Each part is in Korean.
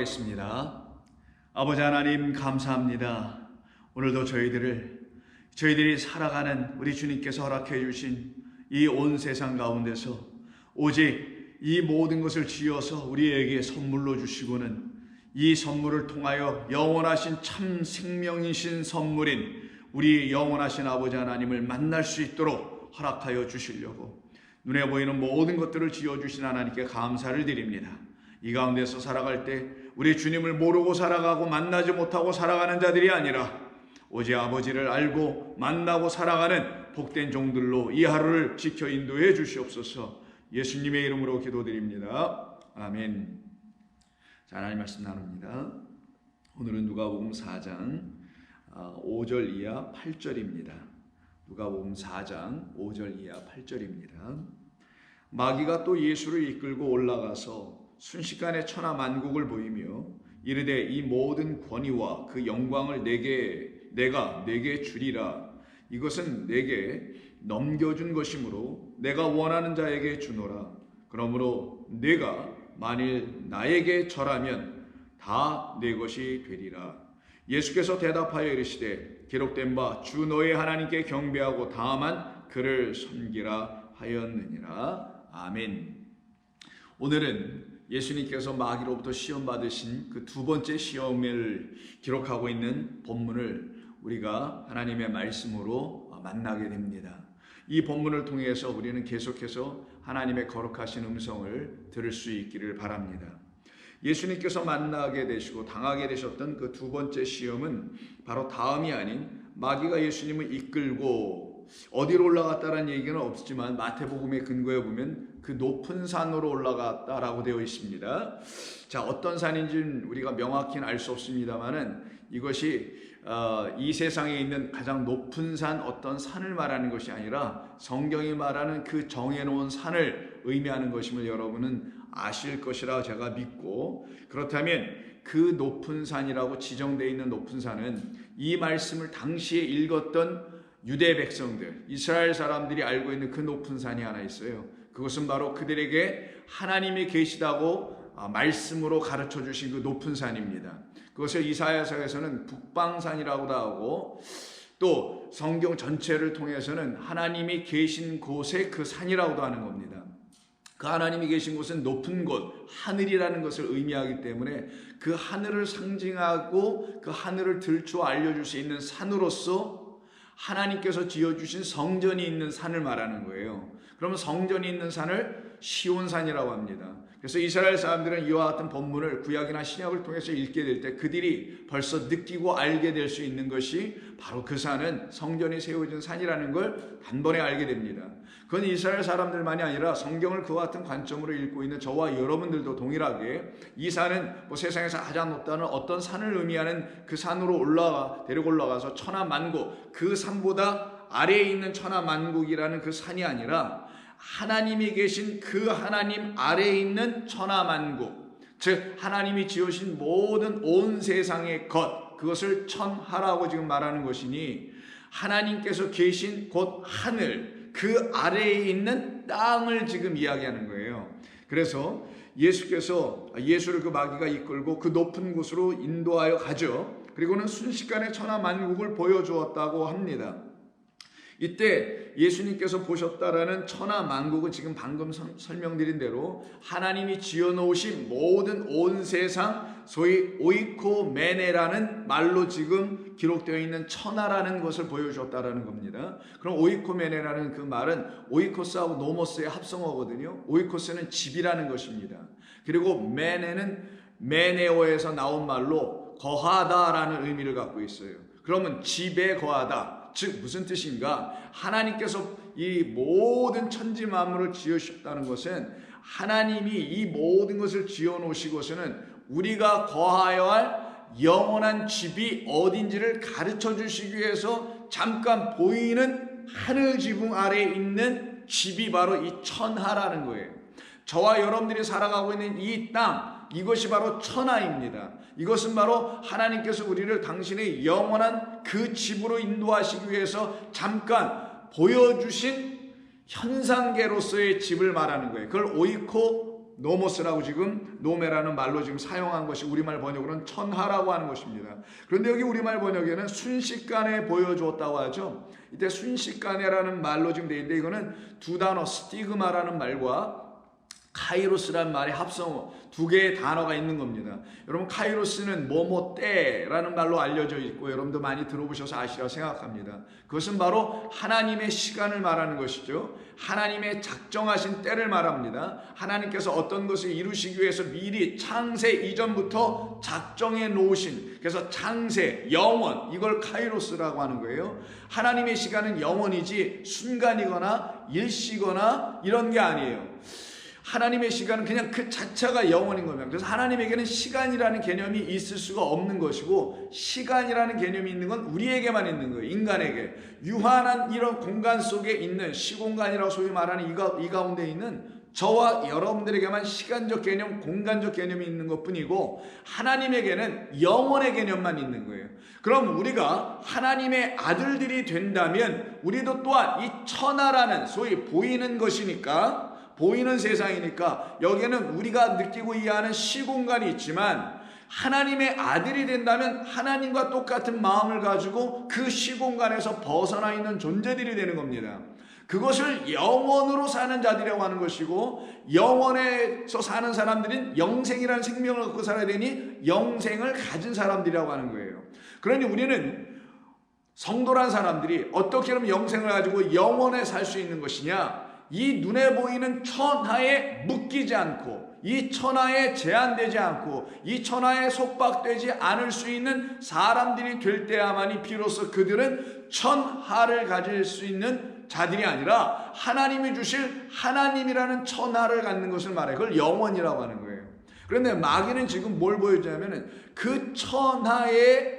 기도하겠습니다. 아버지 하나님 감사합니다. 오늘도 저희들이 살아가는 우리 주님께서 허락해 주신 이 온 세상 가운데서 오직 이 모든 것을 지어서 우리에게 선물로 주시고는 이 선물을 통하여 영원하신 참 생명이신 선물인 우리 영원하신 아버지 하나님을 만날 수 있도록 허락하여 주시려고 눈에 보이는 모든 것들을 지어주신 하나님께 감사를 드립니다. 이 가운데서 살아갈 때 우리 주님을 모르고 살아가고 만나지 못하고 살아가는 자들이 아니라 오직 아버지를 알고 만나고 살아가는 복된 종들로 이 하루를 지켜 인도해 주시옵소서. 예수님의 이름으로 기도드립니다. 아멘. 자, 하나님 말씀 나눕니다. 오늘은 누가복음 4장 5절 이하 8절입니다. 누가복음 4장 5절 이하 8절입니다. 마귀가 또 예수를 이끌고 올라가서 순식간에 천하만국을 보이며 이르되 이 모든 권위와 그 영광을 내가 내게 주리라. 이것은 내게 넘겨준 것이므로 내가 원하는 자에게 주노라. 그러므로 내가 만일 나에게 절하면 다 내 것이 되리라. 예수께서 대답하여 이르시되 기록된 바 주 너의 하나님께 경배하고 다만 그를 섬기라 하였느니라. 아멘. 오늘은 예수님께서 마귀로부터 시험 받으신 그 두 번째 시험을 기록하고 있는 본문을 우리가 하나님의 말씀으로 만나게 됩니다. 이 본문을 통해서 우리는 계속해서 하나님의 거룩하신 음성을 들을 수 있기를 바랍니다. 예수님께서 만나게 되시고 당하게 되셨던 그 두 번째 시험은 바로 다음이 아닌 마귀가 예수님을 이끌고 어디로 올라갔다라는 얘기는 없지만 마태복음의 근거에 보면 그 높은 산으로 올라갔다라고 되어 있습니다. 자, 어떤 산인지는 우리가 명확히는 알 수 없습니다만은 이것이 이 세상에 있는 가장 높은 산 어떤 산을 말하는 것이 아니라 성경이 말하는 그 정해놓은 산을 의미하는 것임을 여러분은 아실 것이라 제가 믿고, 그렇다면 그 높은 산이라고 지정되어 있는 높은 산은 이 말씀을 당시에 읽었던 유대 백성들, 이스라엘 사람들이 알고 있는 그 높은 산이 하나 있어요. 그것은 바로 그들에게 하나님이 계시다고 말씀으로 가르쳐 주신 그 높은 산입니다. 그것을 이사야서에서는 북방산이라고도 하고 또 성경 전체를 통해서는 하나님이 계신 곳의 그 산이라고도 하는 겁니다. 그 하나님이 계신 곳은 높은 곳, 하늘이라는 것을 의미하기 때문에 그 하늘을 상징하고 그 하늘을 들추어 알려줄 수 있는 산으로서 하나님께서 지어주신 성전이 있는 산을 말하는 거예요. 그러면 성전이 있는 산을 시온산이라고 합니다. 그래서 이스라엘 사람들은 이와 같은 본문을 구약이나 신약을 통해서 읽게 될 때 그들이 벌써 느끼고 알게 될 수 있는 것이 바로 그 산은 성전이 세워진 산이라는 걸 단번에 알게 됩니다. 그건 이스라엘 사람들만이 아니라 성경을 그와 같은 관점으로 읽고 있는 저와 여러분들도 동일하게 이 산은 세상에서 가장 높다는 어떤 산을 의미하는 그 산으로 데리고 올라가서 천하만국, 그 산보다 아래에 있는 천하만국이라는 그 산이 아니라 하나님이 계신 그 하나님 아래에 있는 천하만국, 즉 하나님이 지으신 모든 온 세상의 것, 그것을 천하라고 지금 말하는 것이니 하나님께서 계신 곳 하늘, 그 아래에 있는 땅을 지금 이야기하는 거예요. 그래서 예수를 그 마귀가 이끌고 그 높은 곳으로 인도하여 가죠. 그리고는 순식간에 천하만국을 보여주었다고 합니다. 이때 예수님께서 보셨다라는 천하만국은 지금 방금 설명드린 대로 하나님이 지어놓으신 모든 온 세상, 소위 오이코메네라는 말로 지금 기록되어 있는 천하라는 것을 보여주었다라는 겁니다. 그럼 오이코메네라는 그 말은 오이코스하고 노모스의 합성어거든요. 오이코스는 집이라는 것입니다. 그리고 메네는 메네오에서 나온 말로 거하다라는 의미를 갖고 있어요. 그러면 집에 거하다, 즉 무슨 뜻인가? 하나님께서 이 모든 천지 만물을 지으셨다는 것은 하나님이 이 모든 것을 지어놓으시고서는 우리가 거하여 할 영원한 집이 어딘지를 가르쳐 주시기 위해서 잠깐 보이는 하늘 지붕 아래에 있는 집이 바로 이 천하라는 거예요. 저와 여러분들이 살아가고 있는 이 땅, 이것이 바로 천하입니다. 이것은 바로 하나님께서 우리를 당신의 영원한 그 집으로 인도하시기 위해서 잠깐 보여주신 현상계로서의 집을 말하는 거예요. 그걸 노모스라고 지금 노메라는 말로 지금 사용한 것이 우리말 번역으로는 천하라고 하는 것입니다. 그런데 여기 우리말 번역에는 순식간에 보여주었다고 하죠. 이때 순식간에라는 말로 지금 되어 있는데 이거는 두 단어 스티그마라는 말과 카이로스라는 말의 합성 두 개의 단어가 있는 겁니다. 여러분 카이로스는 뭐뭐 때라는 말로 알려져 있고 여러분도 많이 들어보셔서 아시라고 생각합니다. 그것은 바로 하나님의 시간을 말하는 것이죠. 하나님의 작정하신 때를 말합니다. 하나님께서 어떤 것을 이루시기 위해서 미리 창세 이전부터 작정해 놓으신, 그래서 창세, 영원, 이걸 카이로스라고 하는 거예요. 하나님의 시간은 영원이지 순간이거나 일시거나 이런 게 아니에요. 하나님의 시간은 그냥 그 자체가 영원인 겁니다. 그래서 하나님에게는 시간이라는 개념이 있을 수가 없는 것이고, 시간이라는 개념이 있는 건 우리에게만 있는 거예요. 인간에게. 유한한 이런 공간 속에 있는 시공간이라고 소위 말하는 이 가운데 있는 저와 여러분들에게만 시간적 개념, 공간적 개념이 있는 것뿐이고, 하나님에게는 영원의 개념만 있는 거예요. 그럼 우리가 하나님의 아들들이 된다면 우리도 또한 이 천하라는 소위 보이는 것이니까, 보이는 세상이니까 여기에는 우리가 느끼고 이해하는 시공간이 있지만, 하나님의 아들이 된다면 하나님과 똑같은 마음을 가지고 그 시공간에서 벗어나 있는 존재들이 되는 겁니다. 그것을 영원으로 사는 자들이라고 하는 것이고, 영원에서 사는 사람들은 영생이라는 생명을 갖고 살아야 되니 영생을 가진 사람들이라고 하는 거예요. 그러니 우리는 성도란 사람들이 어떻게 하면 영생을 가지고 영원에 살 수 있는 것이냐, 이 눈에 보이는 천하에 묶이지 않고, 이 천하에 제한되지 않고, 이 천하에 속박되지 않을 수 있는 사람들이 될 때야만이 비로소 그들은 천하를 가질 수 있는 자들이 아니라 하나님이 주실 하나님이라는 천하를 갖는 것을 말해요. 그걸 영원이라고 하는 거예요. 그런데 마귀는 지금 뭘 보여주냐면은 그 천하에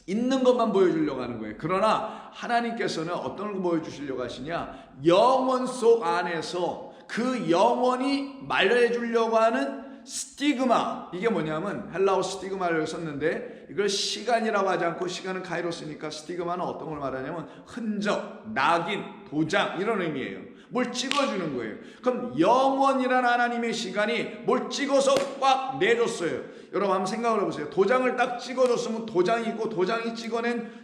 있는 것만 보여주려고 하는 거예요. 그러나 하나님께서는 어떤 걸 보여주시려고 하시냐, 영원 속 안에서 그 영원히 말해주려고 하는 스티그마, 이게 뭐냐면 헬라어 스티그마를 썼는데 이걸 시간이라고 하지 않고, 시간은 카이로스니까 스티그마는 어떤 걸 말하냐면 흔적, 낙인, 도장, 이런 의미예요. 뭘 찍어주는 거예요. 그럼 영원이라는 하나님의 시간이 뭘 찍어서 꽉 내줬어요. 여러분 한번 생각을 해보세요. 도장을 딱 찍어줬으면 도장이 있고, 도장이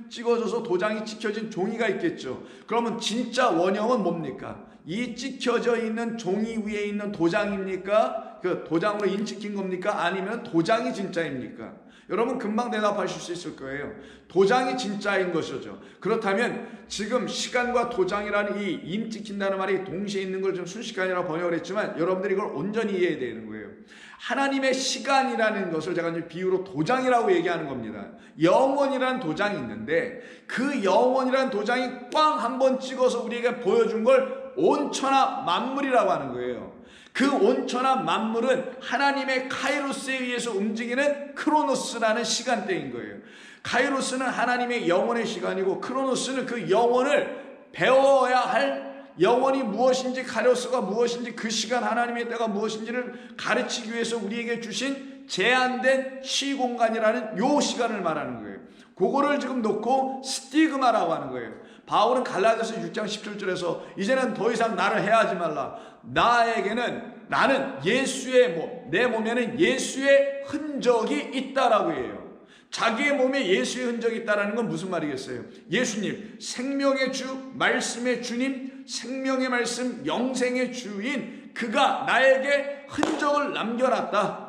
찍어줘서 도장이 찍혀진 종이가 있겠죠. 그러면 진짜 원형은 뭡니까? 이 찍혀져 있는 종이 위에 있는 도장입니까? 그 도장으로 인찍힌 겁니까? 아니면 도장이 진짜입니까? 여러분 금방 대답하실 수 있을 거예요. 도장이 진짜인 것이죠. 그렇다면 지금 시간과 도장이라는 이 인찍힌다는 말이 동시에 있는 걸 좀 순식간이라고 번역을 했지만, 여러분들이 이걸 온전히 이해해야 되는 거예요. 하나님의 시간이라는 것을 제가 이제 비유로 도장이라고 얘기하는 겁니다. 영원이라는 도장이 있는데 그 영원이라는 도장이 꽝 한번 찍어서 우리에게 보여준 걸 온천하 만물이라고 하는 거예요. 그 온천하 만물은 하나님의 카이로스에 의해서 움직이는 크로노스라는 시간대인 거예요. 카이로스는 하나님의 영원의 시간이고, 크로노스는 그 영원을 배워야 할, 영원이 무엇인지, 카이로스가 무엇인지, 그 시간 하나님의 때가 무엇인지를 가르치기 위해서 우리에게 주신 제한된 시공간이라는 요 시간을 말하는 거예요. 그거를 지금 놓고 스티그마라고 하는 거예요. 바울은 갈라디아서 6장 17절에서 이제는 더 이상 나를 해하지 말라. 나는 예수의 내 몸에는 예수의 흔적이 있다라고 해요. 자기의 몸에 예수의 흔적이 있다라는 건 무슨 말이겠어요? 예수님, 생명의 주, 말씀의 주님, 생명의 말씀, 영생의 주인, 그가 나에게 흔적을 남겨놨다.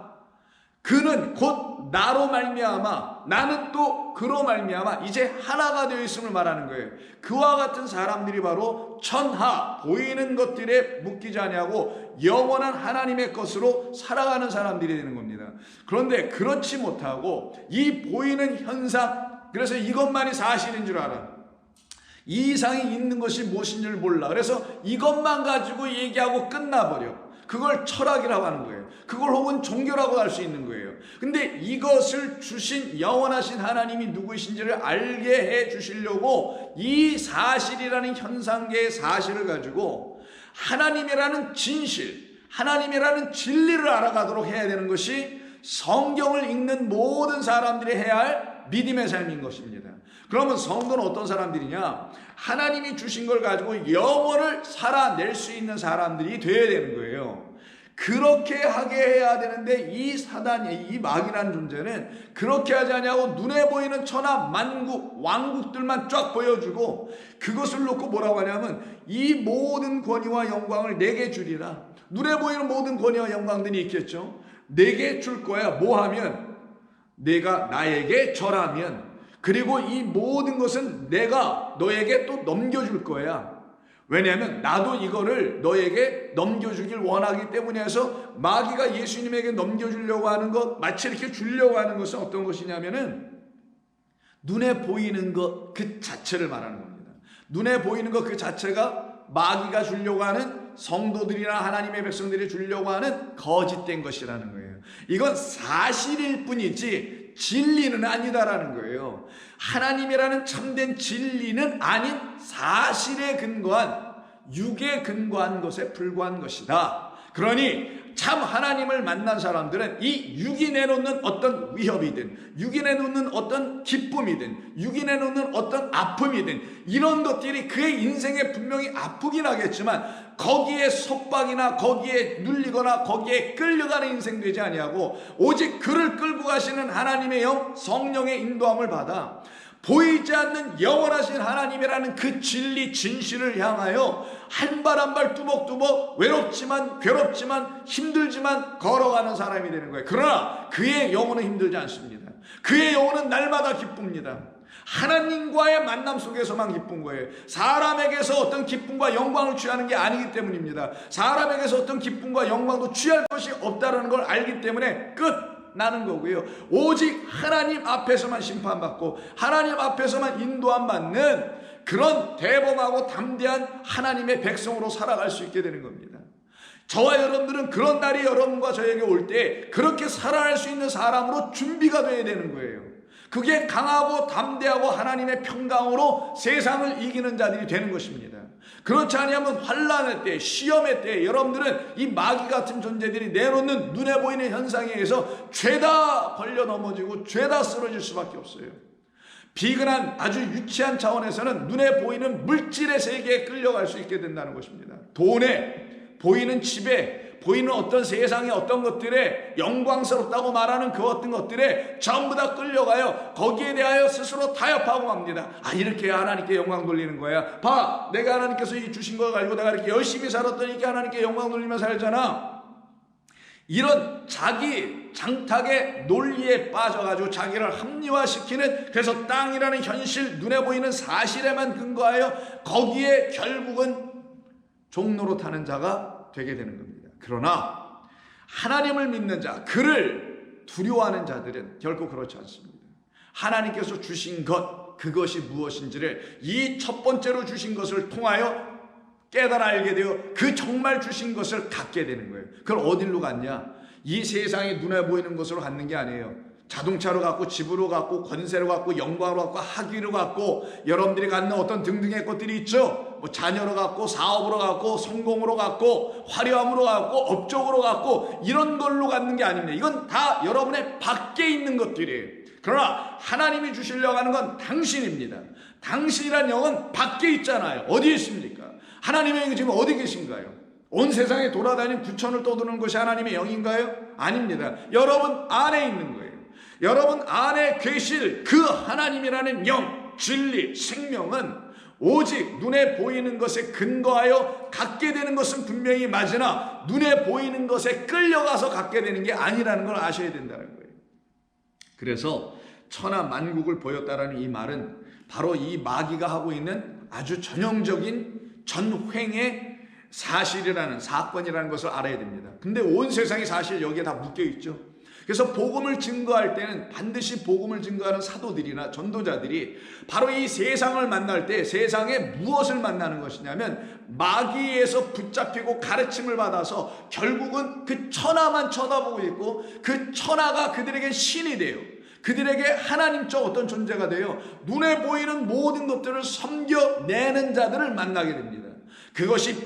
그는 곧 나로 말미암아, 나는 또 그로 말미암아 이제 하나가 되어 있음을 말하는 거예요. 그와 같은 사람들이 바로 천하, 보이는 것들에 묶이지 아니하고 영원한 하나님의 것으로 살아가는 사람들이 되는 겁니다. 그런데 그렇지 못하고 이 보이는 현상, 그래서 이것만이 사실인 줄 알아. 이 이상이 있는 것이 무엇인지를 몰라. 그래서 이것만 가지고 얘기하고 끝나버려. 그걸 철학이라고 하는 거예요. 그걸 혹은 종교라고 할 수 있는 거예요. 근데 이것을 주신 영원하신 하나님이 누구이신지를 알게 해 주시려고 이 사실이라는 현상계의 사실을 가지고 하나님이라는 진실, 하나님이라는 진리를 알아가도록 해야 되는 것이 성경을 읽는 모든 사람들이 해야 할 믿음의 삶인 것입니다. 그러면 성도는 어떤 사람들이냐? 하나님이 주신 걸 가지고 영원을 살아낼 수 있는 사람들이 되어야 되는 거예요. 그렇게 하게 해야 되는데 이 사단이, 이 마귀라는 존재는 그렇게 하지 않냐고 눈에 보이는 천하 만국 왕국들만 쫙 보여주고 그것을 놓고 뭐라고 하냐면 이 모든 권위와 영광을 내게 주리라. 눈에 보이는 모든 권위와 영광들이 있겠죠. 내게 줄 거야. 뭐 하면? 내가 나에게 절하면. 그리고 이 모든 것은 내가 너에게 또 넘겨줄 거야. 왜냐하면 나도 이거를 너에게 넘겨주길 원하기 때문에 해서 마귀가 예수님에게 넘겨주려고 하는 것, 마치 이렇게 주려고 하는 것은 어떤 것이냐면은 눈에 보이는 것 그 자체를 말하는 겁니다. 눈에 보이는 것 그 자체가 마귀가 주려고 하는 성도들이나 하나님의 백성들이 주려고 하는 거짓된 것이라는 거예요. 이건 사실일 뿐이지 진리는 아니다라는 거예요. 하나님이라는 참된 진리는 아닌 사실에 근거한, 육에 근거한 것에 불과한 것이다. 그러니 참 하나님을 만난 사람들은 이 육이 내놓는 어떤 위협이든, 육이 내놓는 어떤 기쁨이든, 육이 내놓는 어떤 아픔이든 이런 것들이 그의 인생에 분명히 아프긴 하겠지만 거기에 속박이나 거기에 눌리거나 거기에 끌려가는 인생 되지 아니하고 오직 그를 끌고 가시는 하나님의 영, 성령의 인도함을 받아 보이지 않는 영원하신 하나님이라는 그 진리 진실을 향하여 한 발 한 발 뚜벅뚜벅 외롭지만 괴롭지만 힘들지만 걸어가는 사람이 되는 거예요. 그러나 그의 영혼은 힘들지 않습니다. 그의 영혼은 날마다 기쁩니다. 하나님과의 만남 속에서만 기쁜 거예요. 사람에게서 어떤 기쁨과 영광을 취하는 게 아니기 때문입니다. 사람에게서 어떤 기쁨과 영광도 취할 것이 없다는 걸 알기 때문에 나는 거고요. 오직 하나님 앞에서만 심판받고 하나님 앞에서만 인도함 받는 그런 대범하고 담대한 하나님의 백성으로 살아갈 수 있게 되는 겁니다. 저와 여러분들은 그런 날이 여러분과 저에게 올 때 그렇게 살아갈 수 있는 사람으로 준비가 되어야 되는 거예요. 그게 강하고 담대하고 하나님의 평강으로 세상을 이기는 자들이 되는 것입니다. 그렇지 않으면 환난의 때, 시험의 때 여러분들은 이 마귀 같은 존재들이 내놓는 눈에 보이는 현상에 의해서 죄다 걸려 넘어지고 죄다 쓰러질 수밖에 없어요. 비근한 아주 유치한 차원에서는 눈에 보이는 물질의 세계에 끌려갈 수 있게 된다는 것입니다. 돈에, 보이는 집에, 보이는 어떤 세상의 어떤 것들에 영광스럽다고 말하는 그 어떤 것들에 전부 다 끌려가요. 거기에 대하여 스스로 타협하고 맙니다. 이렇게 하나님께 영광 돌리는 거야. 봐, 내가 하나님께서 이 주신 거 가지고 내가 이렇게 열심히 살았더니 이렇게 하나님께 영광 돌리며 살잖아. 이런 자기 장탁의 논리에 빠져가지고 자기를 합리화시키는, 그래서 땅이라는 현실, 눈에 보이는 사실에만 근거하여 거기에 결국은 종로로 타는 자가 되게 되는 겁니다. 그러나 하나님을 믿는 자, 그를 두려워하는 자들은 결코 그렇지 않습니다. 하나님께서 주신 것, 그것이 무엇인지를 이 첫 번째로 주신 것을 통하여 깨달아 알게 되어 그 정말 주신 것을 갖게 되는 거예요. 그걸 어디로 갖냐? 이 세상에 눈에 보이는 것으로 갖는 게 아니에요. 자동차로 갖고, 집으로 갖고, 권세로 갖고, 영광으로 갖고, 학위로 갖고, 여러분들이 갖는 어떤 등등의 것들이 있죠. 뭐 자녀로 갖고, 사업으로 갖고, 성공으로 갖고, 화려함으로 갖고, 업적으로 갖고, 이런 걸로 갖는 게 아닙니다. 이건 다 여러분의 밖에 있는 것들이에요. 그러나 하나님이 주시려고 하는 건 당신입니다. 당신이란 영은 밖에 있잖아요. 어디에 있습니까? 하나님의 영이 지금 어디 계신가요? 온 세상에 돌아다니는 구천을 떠도는 것이 하나님의 영인가요? 아닙니다. 여러분 안에 있는 거예요. 여러분 안에 계실 그 하나님이라는 영, 진리, 생명은 오직 눈에 보이는 것에 근거하여 갖게 되는 것은 분명히 맞으나 눈에 보이는 것에 끌려가서 갖게 되는 게 아니라는 걸 아셔야 된다는 거예요. 그래서 천하 만국을 보였다라는 이 말은 바로 이 마귀가 하고 있는 아주 전형적인 전횡의 사실이라는, 사건이라는 것을 알아야 됩니다. 근데 온 세상이 사실 여기에 다 묶여 있죠. 그래서 복음을 증거할 때는 반드시 복음을 증거하는 사도들이나 전도자들이 바로 이 세상을 만날 때 세상에 무엇을 만나는 것이냐면 마귀에서 붙잡히고 가르침을 받아서 결국은 그 천하만 쳐다보고 있고 그 천하가 그들에게 신이 돼요. 그들에게 하나님적 어떤 존재가 돼요. 눈에 보이는 모든 것들을 섬겨내는 자들을 만나게 됩니다. 그것이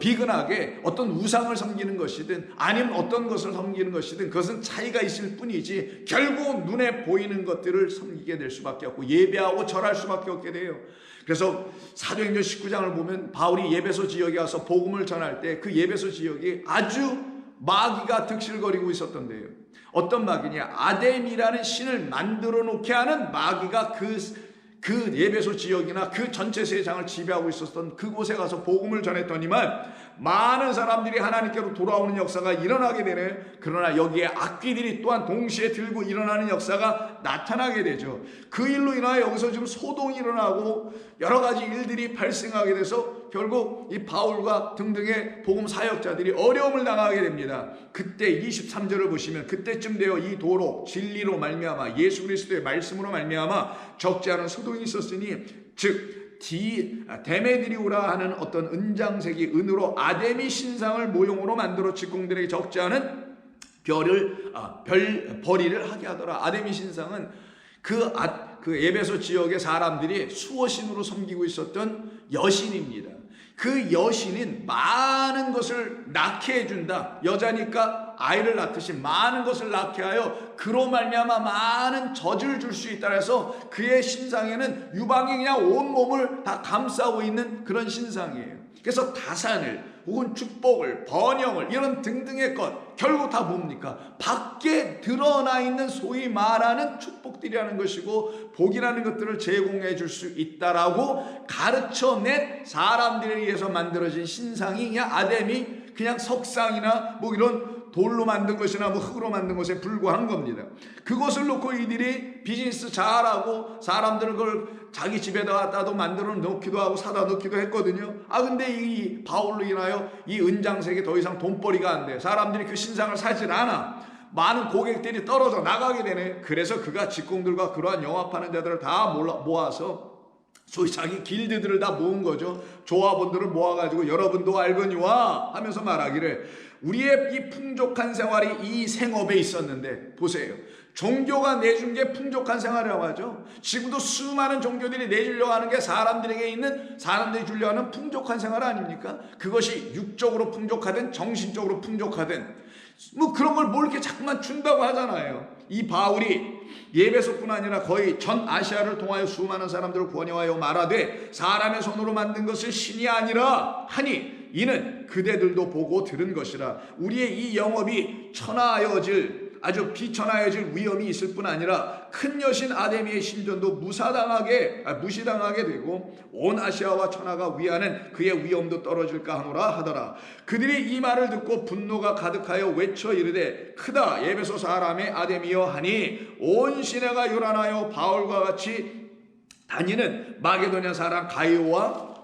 비근하게 어떤 우상을 섬기는 것이든 아니면 어떤 것을 섬기는 것이든 그것은 차이가 있을 뿐이지 결국 눈에 보이는 것들을 섬기게 될 수밖에 없고 예배하고 절할 수밖에 없게 돼요. 그래서 사도행전 19장을 보면 바울이 예베소 지역에 와서 복음을 전할 때 그 예베소 지역이 아주 마귀가 득실거리고 있었던데요. 어떤 마귀냐? 아뎀이라는 신을 만들어 놓게 하는 마귀가 그 예베소 지역이나 그 전체 세상을 지배하고 있었던 그곳에 가서 복음을 전했더니만 많은 사람들이 하나님께로 돌아오는 역사가 일어나게 되네. 그러나 여기에 악귀들이 또한 동시에 들고 일어나는 역사가 나타나게 되죠. 그 일로 인하여 여기서 지금 소동이 일어나고 여러 가지 일들이 발생하게 돼서 결국 이 바울과 등등의 복음 사역자들이 어려움을 당하게 됩니다. 그때 23절을 보시면 그때쯤 되어 이 도로 진리로 말미암아 예수 그리스도의 말씀으로 말미암아 적지 않은 소동이 있었으니 즉 데메드리오라 하는 어떤 은장색이 은으로 아데미 신상을 모형으로 만들어 직공들에게 적지 않은 벌이를 하게 하더라. 아데미 신상은 그 에베소 지역의 사람들이 수호신으로 섬기고 있었던 여신입니다. 그 여신은 많은 것을 낳게 해준다. 여자니까 아이를 낳듯이 많은 것을 낳게 하여 그로 말미암아 많은 젖을 줄 수 있다 해서 그의 신상에는 유방이 그냥 온몸을 다 감싸고 있는 그런 신상이에요. 그래서 다산을 혹은 축복을 번영을 이런 등등의 것 결국 다 뭡니까? 밖에 드러나 있는 소위 말하는 축복들이라는 것이고 복이라는 것들을 제공해 줄 수 있다라고 가르쳐낸 사람들에 의해서 만들어진 신상이 그냥 아뎀이 그냥 석상이나 뭐 이런 돌로 만든 것이나 뭐 흙으로 만든 것에 불과한 겁니다. 그것을 놓고 이들이 비즈니스 잘하고 사람들은 그걸 자기 집에다 갖다도 만들어 놓기도 하고 사다 놓기도 했거든요. 근데 이 바울로 인하여 이 은장색이 더 이상 돈벌이가 안 돼. 사람들이 그 신상을 사질 않아. 많은 고객들이 떨어져 나가게 되네. 그래서 그가 직공들과 그러한 영업하는 자들을 다 모아서 소위 자기 길드들을 다 모은 거죠. 조합원들을 모아가지고 여러분도 알거니와 하면서 말하기를 우리의 이 풍족한 생활이 이 생업에 있었는데 보세요. 종교가 내준 게 풍족한 생활이라고 하죠. 지금도 수많은 종교들이 내주려고 하는 게 사람들에게 있는 사람들이 주려고 하는 풍족한 생활 아닙니까? 그것이 육적으로 풍족하든 정신적으로 풍족하든 뭐 그런 걸 뭘 이렇게 자꾸만 준다고 하잖아요. 이 바울이 예배소뿐 아니라 거의 전 아시아를 통하여 수많은 사람들을 권유하여 말하되 사람의 손으로 만든 것을 신이 아니라 하니 이는 그대들도 보고 들은 것이라. 우리의 이 영업이 천하여질 아주 비천하여질 위험이 있을 뿐 아니라 큰 여신 아데미의 신전도 무시당하게 되고 온 아시아와 천하가 위하는 그의 위엄도 떨어질까 하노라 하더라. 그들이 이 말을 듣고 분노가 가득하여 외쳐 이르되 크다 에베소 사람의 아데미여 하니 온 시내가 요란하여 바울과 같이 다니는 마게도냐 사람 가이오와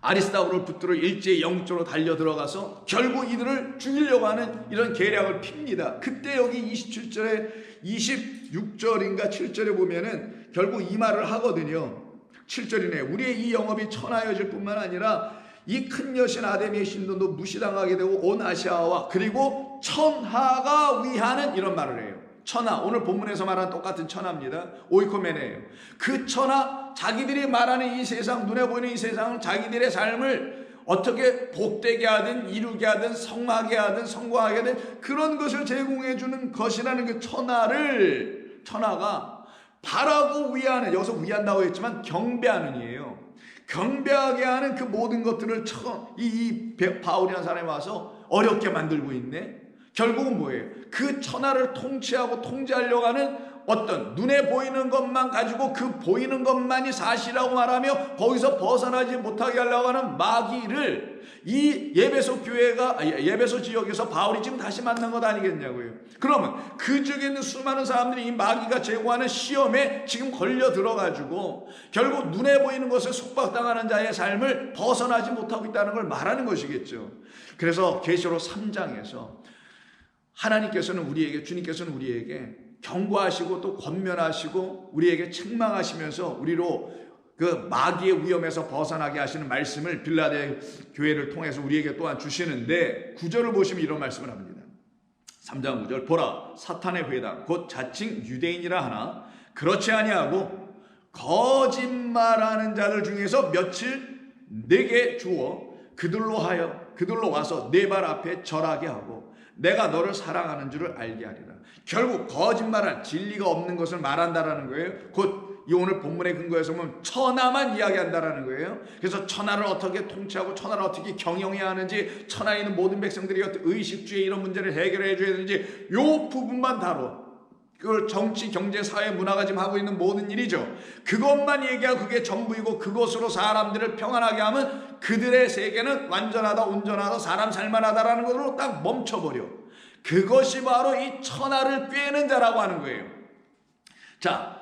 아리스다고를 붙들어 일제히 영적으로 달려 들어가서 결국 이들을 죽이려고 하는 이런 계략을 핍니다. 그때 여기 27절에 26절인가 7절에 보면은 결국 이 말을 하거든요. 7절이네. 우리의 이 영업이 천하여질 뿐만 아니라 이 큰 여신 아데미의 신전도 무시당하게 되고 온 아시아와 그리고 천하가 위하는 이런 말을 해요. 천하, 오늘 본문에서 말하는 똑같은 천하입니다. 오이코메네예요. 그 천하, 자기들이 말하는 이 세상, 눈에 보이는 이 세상은 자기들의 삶을 어떻게 복되게 하든 이루게 하든 성하게 하든 성공하게 하든 그런 것을 제공해 주는 것이라는 그 천하가 바라고 위하는, 여기서 위한다고 했지만 경배하는 이에요. 경배하게 하는 그 모든 것들을 이 바울이라는 사람이 와서 어렵게 만들고 있네. 결국은 뭐예요? 그 천하를 통치하고 통제하려고 하는 어떤 눈에 보이는 것만 가지고 그 보이는 것만이 사실이라고 말하며 거기서 벗어나지 못하게 하려고 하는 마귀를 이 예베소 지역에서 바울이 지금 다시 만난 것 아니겠냐고요. 그러면 그 지역에 있는 수많은 사람들이 이 마귀가 제공하는 시험에 지금 걸려 들어가지고 결국 눈에 보이는 것을 속박당하는 자의 삶을 벗어나지 못하고 있다는 걸 말하는 것이겠죠. 그래서 계시록 3장에서 주님께서는 우리에게 경고하시고 또 권면하시고 우리에게 책망하시면서 우리로 그 마귀의 위험에서 벗어나게 하시는 말씀을 빌라델 교회를 통해서 우리에게 또한 주시는데 9절을 보시면 이런 말씀을 합니다. 3장 9절 보라 사탄의 회당 곧 자칭 유대인이라 하나 그렇지 아니하고 거짓말하는 자들 중에서 며칠 내게 주어 그들로 와서 내 발 앞에 절하게 하고 내가 너를 사랑하는 줄을 알게 하리라. 결국 거짓말한 진리가 없는 것을 말한다라는 거예요. 곧 이 오늘 본문의 근거에서 보면 천하만 이야기한다라는 거예요. 그래서 천하를 어떻게 통치하고 천하를 어떻게 경영해야 하는지, 천하에 있는 모든 백성들이 어떤 의식주의 이런 문제를 해결해 줘야 되는지 요 부분만 다뤄. 그걸 정치, 경제, 사회, 문화가 지금 하고 있는 모든 일이죠. 그것만 얘기하고 그게 전부이고 그것으로 사람들을 평안하게 하면 그들의 세계는 완전하다, 온전하다, 사람 살만하다라는 것으로 딱 멈춰버려. 그것이 바로 이 천하를 꿰는 자라고 하는 거예요. 자,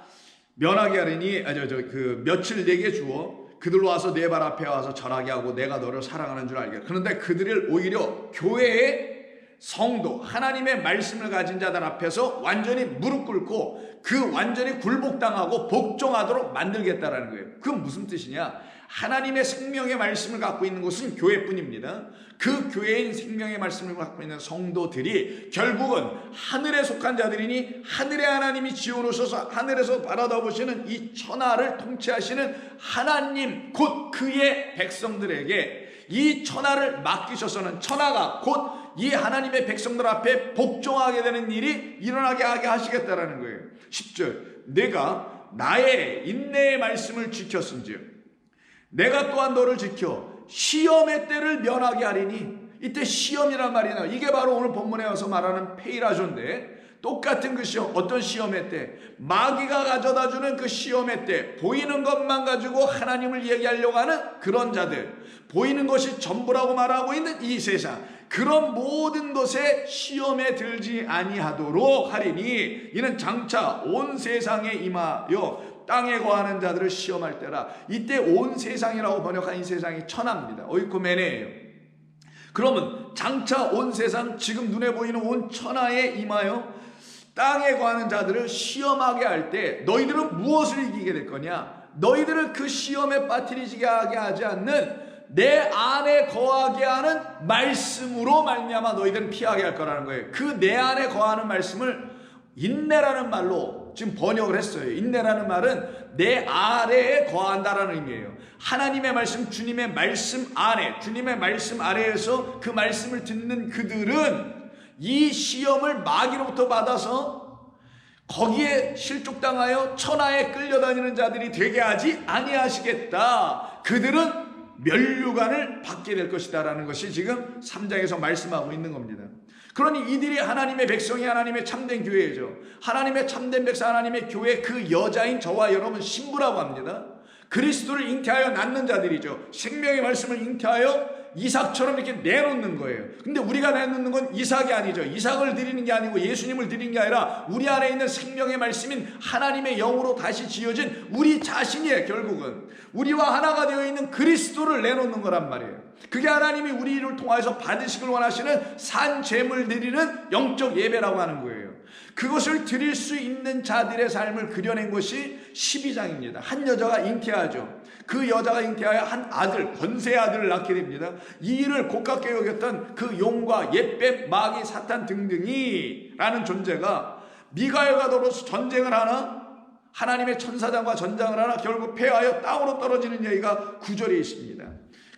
면하게 하리니 며칠 내게 주어 그들로 와서 내 발 앞에 와서 절하게 하고 내가 너를 사랑하는 줄 알게. 그런데 그들을 오히려 교회의 성도, 하나님의 말씀을 가진 자들 앞에서 완전히 무릎 꿇고 그 완전히 굴복당하고 복종하도록 만들겠다라는 거예요. 그건 무슨 뜻이냐? 하나님의 생명의 말씀을 갖고 있는 곳은 교회뿐입니다. 그 교회인 생명의 말씀을 갖고 있는 성도들이 결국은 하늘에 속한 자들이니 하늘의 하나님이 지어놓으셔서 하늘에서 바라다 보시는 이 천하를 통치하시는 하나님 곧 그의 백성들에게 이 천하를 맡기셔서는 천하가 곧 이 하나님의 백성들 앞에 복종하게 되는 일이 일어나게 하게 하시겠다라는 거예요. 10절 내가 나의 인내의 말씀을 지켰은즉 내가 또한 너를 지켜 시험의 때를 면하게 하리니. 이때 시험이란 말이 나와요. 이게 바로 오늘 본문에 와서 말하는 페이라조인데 똑같은 그 시험, 어떤 시험의 때? 마귀가 가져다주는 그 시험의 때, 보이는 것만 가지고 하나님을 얘기하려고 하는 그런 자들, 보이는 것이 전부라고 말하고 있는 이 세상, 그런 모든 것에 시험에 들지 아니하도록 하리니 이는 장차 온 세상에 임하여 땅에 거하는 자들을 시험할 때라. 이때 온 세상이라고 번역한 이 세상이 천하입니다. 오이코메네예요. 그러면 장차 온 세상, 지금 눈에 보이는 온 천하에 임하여 땅에 거하는 자들을 시험하게 할 때 너희들은 무엇을 이기게 될 거냐? 너희들을 그 시험에 빠뜨리게 하지 않는 내 안에 거하게 하는 말씀으로 말미암아 너희들은 피하게 할 거라는 거예요. 그 내 안에 거하는 말씀을 인내라는 말로 지금 번역을 했어요. 인내라는 말은 내 아래에 거한다라는 의미예요. 하나님의 말씀, 주님의 말씀 안에, 주님의 말씀 아래에서 그 말씀을 듣는 그들은 이 시험을 마귀로부터 받아서 거기에 실족당하여 천하에 끌려다니는 자들이 되게 하지 아니하시겠다. 그들은 멸류관을 받게 될 것이다 라는 것이 지금 3장에서 말씀하고 있는 겁니다. 그러니 이들이 하나님의 백성이 하나님의 참된 교회죠. 하나님의 참된 백성, 하나님의 교회, 그 여자인 저와 여러분 신부라고 합니다. 그리스도를 잉태하여 낳는 자들이죠. 생명의 말씀을 잉태하여 이삭처럼 이렇게 내놓는 거예요. 근데 우리가 내놓는 건 이삭이 아니죠. 이삭을 드리는 게 아니고 예수님을 드리는 게 아니라 우리 안에 있는 생명의 말씀인 하나님의 영으로 다시 지어진 우리 자신이에요. 결국은 우리와 하나가 되어 있는 그리스도를 내놓는 거란 말이에요. 그게 하나님이 우리를 통해서 받으시길 원하시는 산 제물 드리는 영적 예배라고 하는 거예요. 그것을 드릴 수 있는 자들의 삶을 그려낸 것이 12장입니다. 한 여자가 잉태하죠. 그 여자가 잉태하여 한 아들, 권세의 아들을 낳게 됩니다. 이 일을 고깝게 여겼던 그 용과 옛뱀, 마귀, 사탄 등등이 라는 존재가 미가엘과 더불어서 전쟁을 하나, 하나님의 천사장과 전장을 하나 결국 패하여 땅으로 떨어지는 얘기가 9절에 있습니다.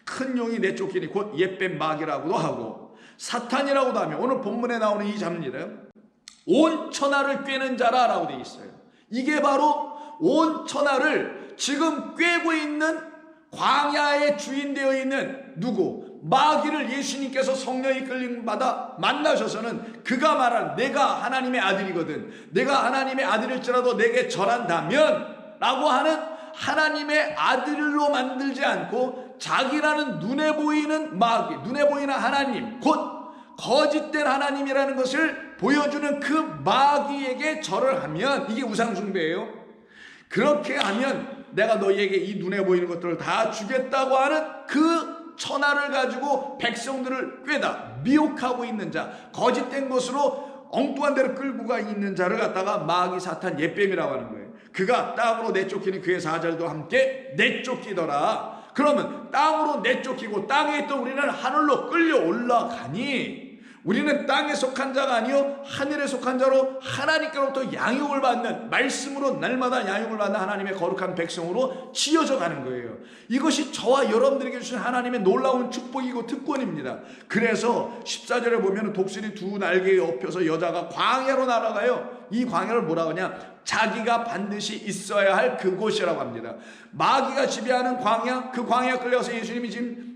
큰 용이 내쫓기니 곧 옛뱀 마귀라고도 하고 사탄이라고도 하며 오늘 본문에 나오는 이 자입니다. 온 천하를 꿰는 자라라고 되어 있어요. 이게 바로 온 천하를 지금 꿰고 있는 광야의 주인 되어 있는 누구? 마귀를 예수님께서 성령이 끌림 받아 만나셔서는 그가 말한 내가 하나님의 아들이거든, 내가 하나님의 아들일지라도 내게 절한다면 라고 하는 하나님의 아들로 만들지 않고 자기라는 눈에 보이는 마귀, 눈에 보이는 하나님, 곧 거짓된 하나님이라는 것을 보여주는 그 마귀에게 절을 하면 이게 우상숭배예요. 그렇게 하면 내가 너희에게 이 눈에 보이는 것들을 다 주겠다고 하는 그 천하를 가지고 백성들을 꿰다 미혹하고 있는 자, 거짓된 것으로 엉뚱한 데로 끌고 가 있는 자를 갖다가 마귀, 사탄, 옛뱀이라고 하는 거예요. 그가 땅으로 내쫓기는 그의 사절도 함께 내쫓기더라. 그러면 땅으로 내쫓기고 땅에 있던 우리는 하늘로 끌려 올라가니 우리는 땅에 속한 자가 아니요 하늘에 속한 자로 하나님께로부터 양육을 받는, 말씀으로 날마다 양육을 받는 하나님의 거룩한 백성으로 지어져 가는 거예요. 이것이 저와 여러분들에게 주신 하나님의 놀라운 축복이고 특권입니다. 그래서 14절에 보면 독수리 두 날개에 엎여서 여자가 광야로 날아가요. 이 광야를 뭐라고 하냐? 자기가 반드시 있어야 할 그곳이라고 합니다. 마귀가 지배하는 광야, 그 광야에 끌려가서 예수님이 지금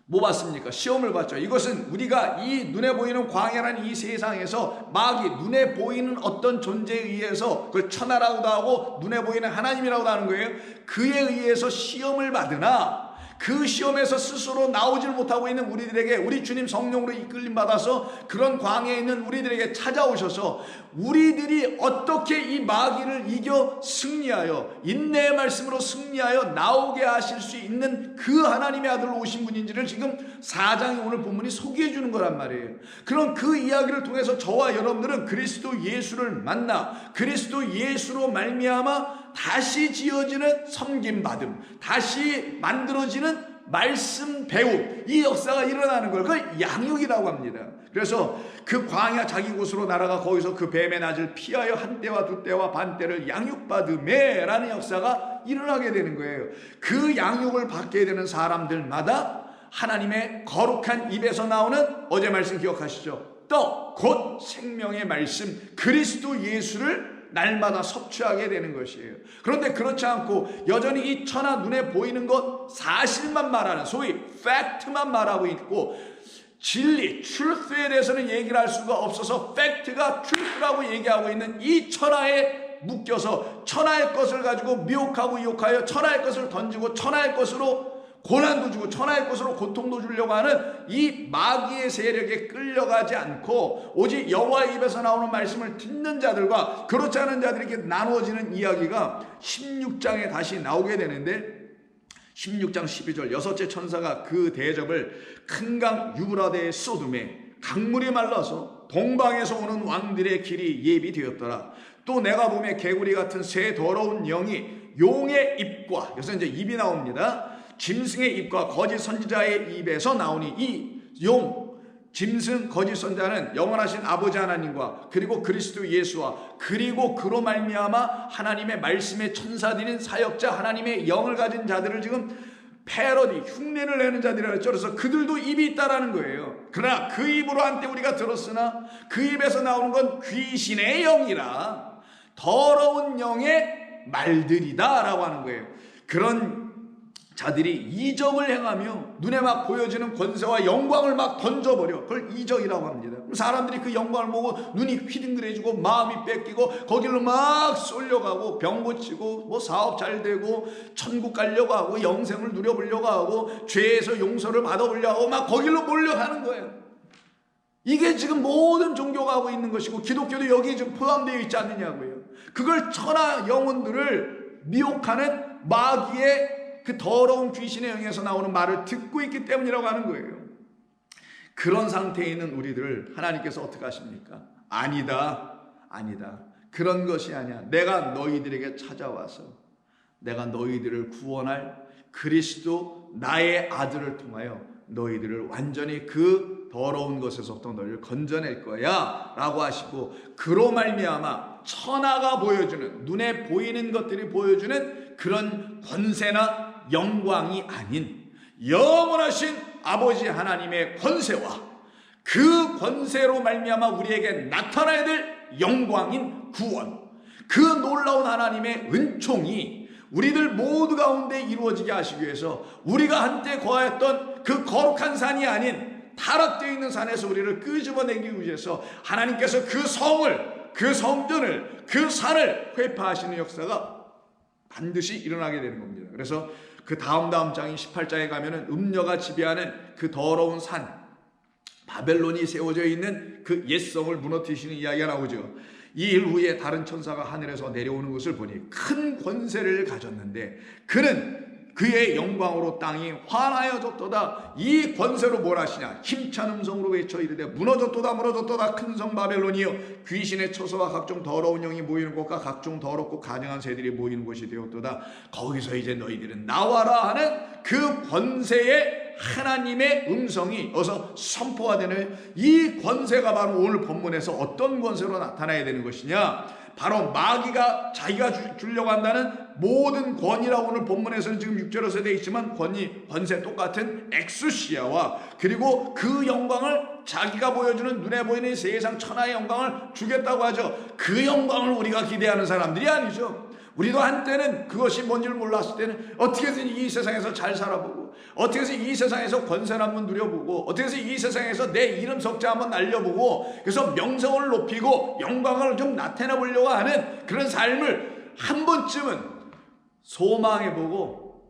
뭐 받습니까? 시험을 받죠. 이것은 우리가 이 눈에 보이는 광야라는 이 세상에서 마귀, 눈에 보이는 어떤 존재에 의해서, 그걸 천하라고도 하고 눈에 보이는 하나님이라고도 하는 거예요. 그에 의해서 시험을 받으나 그 시험에서 스스로 나오질 못하고 있는 우리들에게, 우리 주님 성령으로 이끌림 받아서 그런 광야에 있는 우리들에게 찾아오셔서 우리들이 어떻게 이 마귀를 이겨 승리하여 인내의 말씀으로 승리하여 나오게 하실 수 있는 그 하나님의 아들로 오신 분인지를 지금 4장의 오늘 본문이 소개해 주는 거란 말이에요. 그럼 그 이야기를 통해서 저와 여러분들은 그리스도 예수를 만나 그리스도 예수로 말미암아 다시 지어지는 섬김받음, 다시 만들어지는 말씀 배움, 이 역사가 일어나는 걸 그걸 양육이라고 합니다. 그래서 그 광야 자기 곳으로 날아가 거기서 그 뱀의 낯을 피하여 한 때와 두 때와 반 때를 양육받음에 라는 역사가 일어나게 되는 거예요. 그 양육을 받게 되는 사람들마다 하나님의 거룩한 입에서 나오는 어제 말씀 기억하시죠? 떡, 곧 생명의 말씀 그리스도 예수를 날마다 섭취하게 되는 것이에요. 그런데 그렇지 않고 여전히 이 천하 눈에 보이는 것 사실만 말하는, 소위 팩트만 말하고 있고 진리, truth에 대해서는 얘기를 할 수가 없어서 팩트가 truth라고 얘기하고 있는 이 천하에 묶여서 천하의 것을 가지고 미혹하고 유혹하여 천하의 것을 던지고 천하의 것으로 고난도 주고 천하의 것으로 고통도 주려고 하는 이 마귀의 세력에 끌려가지 않고 오직 여호와의 입에서 나오는 말씀을 듣는 자들과 그렇지 않은 자들에게 나누어지는 이야기가 16장에 다시 나오게 되는데, 16장 12절 여섯째 천사가 그 대접을 큰 강 유브라데의 소돔에 강물이 말라서 동방에서 오는 왕들의 길이 예비되었더라. 또 내가 보매 개구리 같은 새 더러운 영이 용의 입과, 여기서 이제 입이 나옵니다. 짐승의 입과 거짓 선지자의 입에서 나오니 이 용, 짐승, 거짓 선지자는 영원하신 아버지 하나님과 그리고 그리스도 예수와 그리고 그로 말미암아 하나님의 말씀의 천사들인 사역자 하나님의 영을 가진 자들을 지금 패러디, 흉내를 내는 자들이라 했죠. 그래서 그들도 입이 있다라는 거예요. 그러나 그 입으로 한때 우리가 들었으나 그 입에서 나오는 건 귀신의 영이라 더러운 영의 말들이다 라고 하는 거예요. 그런 자들이 이적을 행하며 눈에 막 보여지는 권세와 영광을 막 던져버려. 그걸 이적이라고 합니다. 사람들이 그 영광을 보고 눈이 휘둥그레지고 마음이 뺏기고 거길로 막 쏠려가고 병 고치고 뭐 사업 잘 되고 천국 가려고 하고 영생을 누려보려고 하고 죄에서 용서를 받아보려고 하고 막 거길로 몰려가는 거예요. 이게 지금 모든 종교가 하고 있는 것이고 기독교도 여기에 지금 포함되어 있지 않느냐고요. 그걸 천하 영혼들을 미혹하는 마귀의 그 더러운 귀신의 영에서 나오는 말을 듣고 있기 때문이라고 하는 거예요. 그런 상태에 있는 우리들을 하나님께서 어떻게 하십니까? 아니다, 아니다. 그런 것이 아니야. 내가 너희들에게 찾아와서 내가 너희들을 구원할 그리스도 나의 아들을 통하여 너희들을 완전히 그 더러운 것에서부터 너희를 건져낼 거야 라고 하시고, 그로 말미암아 천하가 보여주는, 눈에 보이는 것들이 보여주는 그런 권세나 영광이 아닌 영원하신 아버지 하나님의 권세와 그 권세로 말미암아 우리에게 나타나야 될 영광인 구원, 그 놀라운 하나님의 은총이 우리들 모두 가운데 이루어지게 하시기 위해서 우리가 한때 거하였던 그 거룩한 산이 아닌 타락되어 있는 산에서 우리를 끄집어내기 위해서 하나님께서 그 성을, 그 성전을, 그 산을 회파하시는 역사가 반드시 일어나게 되는 겁니다. 그래서 그 다음 장인 18장에 가면은 음녀가 지배하는 그 더러운 산 바벨론이 세워져 있는 그 옛성을 무너뜨리시는 이야기가 나오죠. 이 일 후에 다른 천사가 하늘에서 내려오는 것을 보니 큰 권세를 가졌는데 그는 그의 영광으로 땅이 환하여졌도다. 이 권세로 뭘 하시냐? 힘찬 음성으로 외쳐 이르되 무너졌도다, 무너졌도다. 큰 성 바벨론이여 귀신의 처소와 각종 더러운 영이 모이는 곳과 각종 더럽고 가증한 새들이 모이는 곳이 되었도다. 거기서 이제 너희들은 나와라 하는 그 권세의 하나님의 음성이 어서 선포가 되는 이 권세가 바로 오늘 본문에서 어떤 권세로 나타나야 되는 것이냐? 바로 마귀가 자기가 주려고 한다는 모든 권위라고 오늘 본문에서는 지금 6절에서 되어 있지만 권위, 권세 똑같은 엑수시아와 그리고 그 영광을 자기가 보여주는 눈에 보이는 세상 천하의 영광을 주겠다고 하죠. 그 영광을 우리가 기대하는 사람들이 아니죠. 우리도 한때는 그것이 뭔지를 몰랐을 때는 어떻게 해서 이 세상에서 잘 살아보고 어떻게 해서 이 세상에서 권세를 한번 누려보고 어떻게 해서 이 세상에서 내 이름 석자 한번 날려보고 그래서 명성을 높이고 영광을 좀 나타내 보려고 하는 그런 삶을 한 번쯤은 소망해보고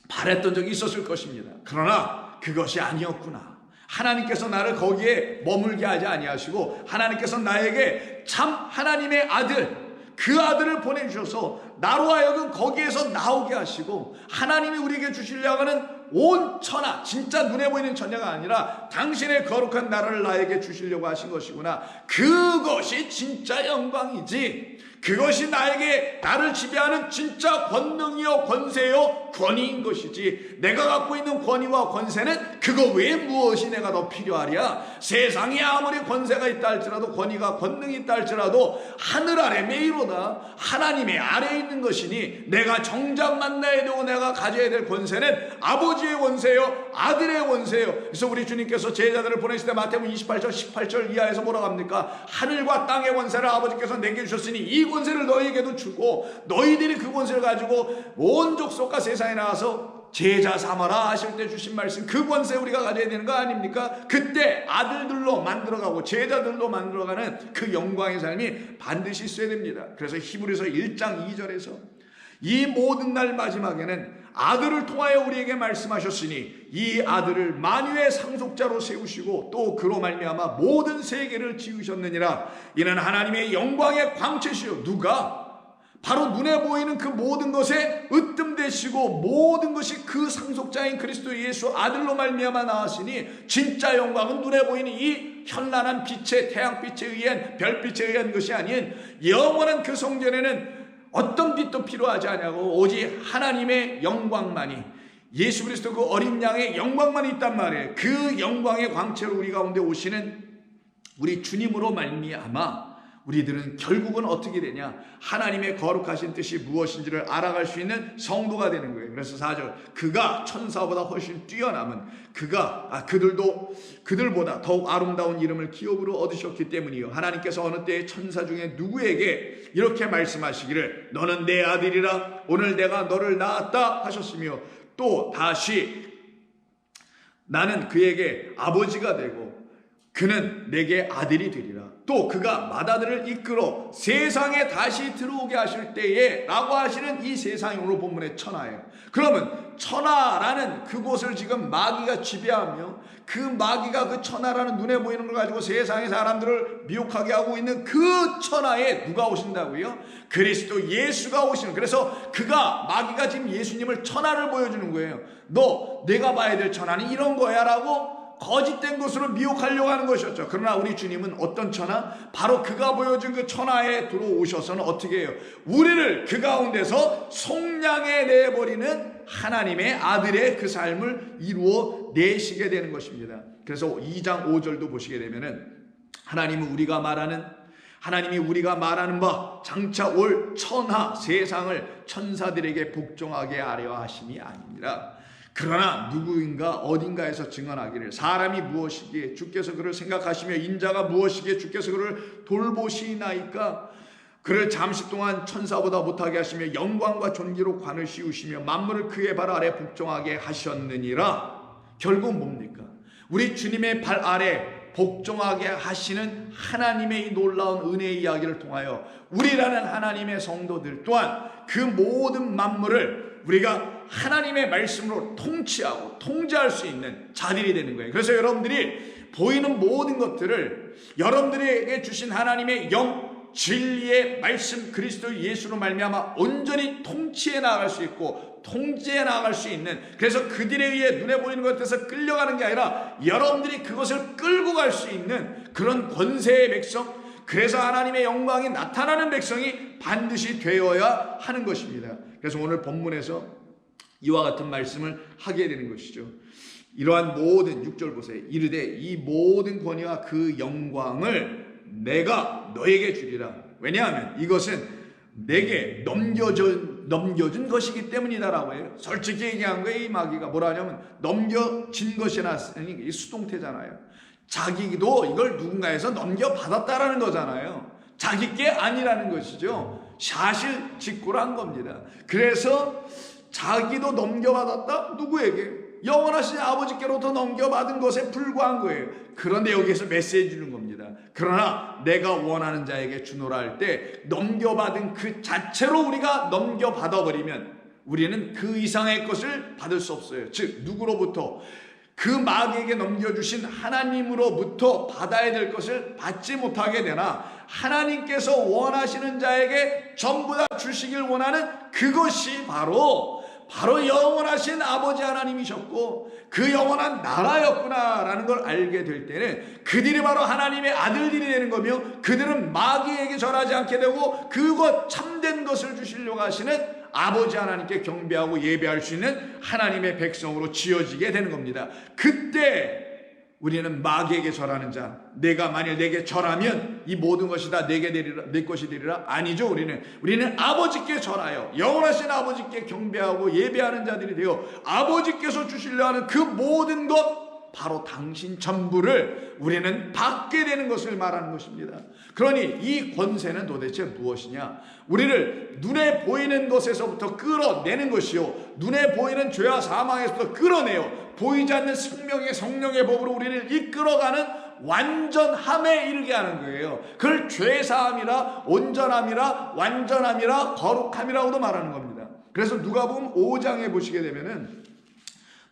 바랬던 적이 있었을 것입니다. 그러나 그것이 아니었구나. 하나님께서 나를 거기에 머물게 하지 아니하시고 하나님께서 나에게 참 하나님의 아들, 그 아들을 보내주셔서 나로 하여금 거기에서 나오게 하시고 하나님이 우리에게 주시려고 하는 온 천하, 진짜 눈에 보이는 천하가 아니라 당신의 거룩한 나라를 나에게 주시려고 하신 것이구나. 그것이 진짜 영광이지. 그것이 나를 지배하는 진짜 권능이요 권세요 권위인 것이지. 내가 갖고 있는 권위와 권세는 그거 외에 무엇이 내가 더 필요하랴. 세상에 아무리 권세가 있다 할지라도 권위가 권능이 있다 할지라도 하늘 아래 메이로다. 하나님의 아래에 있는 것이니 내가 정작 만나야 되고 내가 가져야 될 권세는 아버지의 권세요 아들의 권세요. 그래서 우리 주님께서 제자들을 보내실 때 마태복음 28절 18절 이하에서 뭐라고 합니까? 하늘과 땅의 권세를 아버지께서 내게 주셨으니 이 권세를 너희에게도 주고 너희들이 그 권세를 가지고 온 족속과 세상에 나와서 제자 삼아라 하실 때 주신 말씀, 그 권세 우리가 가져야 되는 거 아닙니까? 그때 아들들로 만들어가고 제자들로 만들어가는 그 영광의 삶이 반드시 있어야 됩니다. 그래서 히브리서 1장 2절에서 이 모든 날 마지막에는 아들을 통하여 우리에게 말씀하셨으니 이 아들을 만유의 상속자로 세우시고 또 그로 말미암아 모든 세계를 지으셨느니라. 이는 하나님의 영광의 광채시요. 누가? 바로 눈에 보이는 그 모든 것에 으뜸되시고 모든 것이 그 상속자인 그리스도 예수 아들로 말미암아 나왔으니 진짜 영광은 눈에 보이는 이 현란한 빛의 태양빛에 의한 별빛에 의한 것이 아닌 영원한 그 성전에는 어떤 빛도 필요하지 않냐고 오직 하나님의 영광만이, 예수 그리스도 그 어린 양의 영광만이 있단 말이에요. 그 영광의 광채로 우리 가운데 오시는 우리 주님으로 말미암아 우리들은 결국은 어떻게 되냐? 하나님의 거룩하신 뜻이 무엇인지를 알아갈 수 있는 성도가 되는 거예요. 그래서 4절, 그가 천사보다 훨씬 뛰어남은 그들보다 더욱 아름다운 이름을 기업으로 얻으셨기 때문이요. 하나님께서 어느 때에 천사 중에 누구에게 이렇게 말씀하시기를 너는 내 아들이라 오늘 내가 너를 낳았다 하셨으며 또 다시 나는 그에게 아버지가 되고 그는 내게 아들이 되리라. 또 그가 맏아들을 이끌어 세상에 다시 들어오게 하실 때에 라고 하시는 이 세상이 오늘 본문의 천하예요. 그러면 천하라는 그곳을 지금 마귀가 지배하며 그 마귀가 그 천하라는 눈에 보이는 걸 가지고 세상의 사람들을 미혹하게 하고 있는 그 천하에 누가 오신다고요? 그리스도 예수가 오시는. 그래서 마귀가 지금 예수님을 천하를 보여주는 거예요. 내가 봐야 될 천하는 이런 거야 라고 거짓된 것으로 미혹하려고 하는 것이었죠. 그러나 우리 주님은 어떤 천하? 바로 그가 보여준 그 천하에 들어오셔서는 어떻게 해요? 우리를 그 가운데서 속량해 내버리는 하나님의 아들의 그 삶을 이루어 내시게 되는 것입니다. 그래서 2장 5절도 보시게 되면은 하나님이 우리가 말하는 바 장차 올 천하 세상을 천사들에게 복종하게 하려 하심이 아니니라. 그러나 누구인가 어딘가에서 증언하기를 사람이 무엇이기에 주께서 그를 생각하시며 인자가 무엇이기에 주께서 그를 돌보시나이까. 그를 잠시 동안 천사보다 못하게 하시며 영광과 존귀로 관을 씌우시며 만물을 그의 발 아래 복종하게 하셨느니라. 결국 뭡니까? 우리 주님의 발 아래 복종하게 하시는 하나님의 이 놀라운 은혜의 이야기를 통하여 우리라는 하나님의 성도들 또한 그 모든 만물을 우리가 하나님의 말씀으로 통치하고 통제할 수 있는 자들이 되는 거예요. 그래서 여러분들이 보이는 모든 것들을 여러분들에게 주신 하나님의 영, 진리의 말씀 그리스도 예수로 말미암아 온전히 통치해 나갈 수 있고 통제해 나갈 수 있는, 그래서 그들에 의해 눈에 보이는 것에서 끌려가는 게 아니라 여러분들이 그것을 끌고 갈 수 있는 그런 권세의 백성, 그래서 하나님의 영광이 나타나는 백성이 반드시 되어야 하는 것입니다. 그래서 오늘 본문에서 이와 같은 말씀을 하게 되는 것이죠. 이러한 모든 6절 보세요. 이르되 이 모든 권위와 그 영광을 내가 너에게 주리라. 왜냐하면 이것은 내게 넘겨진 넘겨준 것이기 때문이다라고 해요. 솔직히 얘기한 거예요. 이 마귀가 뭐라 하냐면 넘겨진 것이나으니 이 수동태잖아요. 자기도 이걸 누군가에서 넘겨받았다라는 거잖아요. 자기 게 아니라는 것이죠. 사실 직구란 겁니다. 그래서 자기도 넘겨받았다? 누구에게? 영원하신 아버지께로부터 넘겨받은 것에 불과한 거예요. 그런데 여기에서 메시지 주는 겁니다. 그러나 내가 원하는 자에게 주노라 할 때 넘겨받은 그 자체로 우리가 넘겨받아 버리면 우리는 그 이상의 것을 받을 수 없어요. 즉 누구로부터? 그 마귀에게 넘겨주신 하나님으로부터 받아야 될 것을 받지 못하게 되나 하나님께서 원하시는 자에게 전부 다 주시길 원하는 그것이 바로 영원하신 아버지 하나님이셨고 그 영원한 나라였구나라는 걸 알게 될 때는 그들이 바로 하나님의 아들들이 되는 거며 그들은 마귀에게 절하지 않게 되고 그것 참된 것을 주시려고 하시는 아버지 하나님께 경배하고 예배할 수 있는 하나님의 백성으로 지어지게 되는 겁니다. 그때 우리는 마귀에게 절하는 자, 내가 만일 내게 절하면 이 모든 것이 다 내게 되리라, 내 것이 되리라. 아니죠. 우리는 아버지께 절하여 영원하신 아버지께 경배하고 예배하는 자들이 되어 아버지께서 주시려 하는 그 모든 것, 바로 당신 전부를 우리는 받게 되는 것을 말하는 것입니다. 그러니 이 권세는 도대체 무엇이냐? 우리를 눈에 보이는 것에서부터 끌어내는 것이요, 눈에 보이는 죄와 사망에서부터 끌어내요 보이지 않는 생명의 성령의 법으로 우리를 이끌어가는 완전함에 이르게 하는 거예요. 그걸 죄사함이라, 온전함이라, 완전함이라, 거룩함이라고도 말하는 겁니다. 그래서 누가복음 5장에 보시게 되면은,